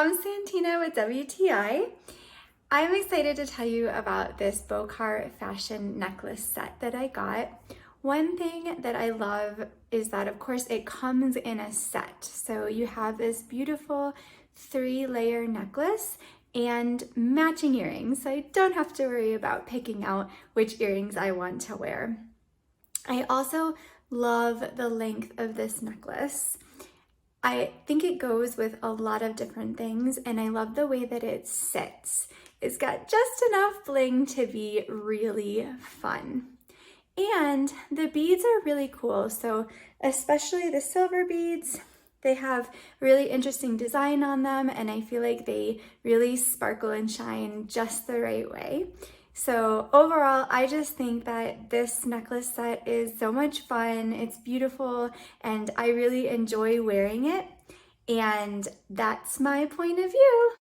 I'm Santina with WTI. I'm excited to tell you about this BOCAR fashion necklace set that I got. One thing that I love is that, of course, it comes in a set. So you have this beautiful 3-layer necklace and matching earrings. So I don't have to worry about picking out which earrings I want to wear. I also love the length of this necklace. I think it goes with a lot of different things, and I love the way that it sits. It's got just enough bling to be really fun. And the beads are really cool. So especially the silver beads, they have really interesting design on them, and I feel like they really sparkle and shine just the right way. So overall, I just think that this necklace set is so much fun. It's beautiful, and I really enjoy wearing it. And that's my point of view.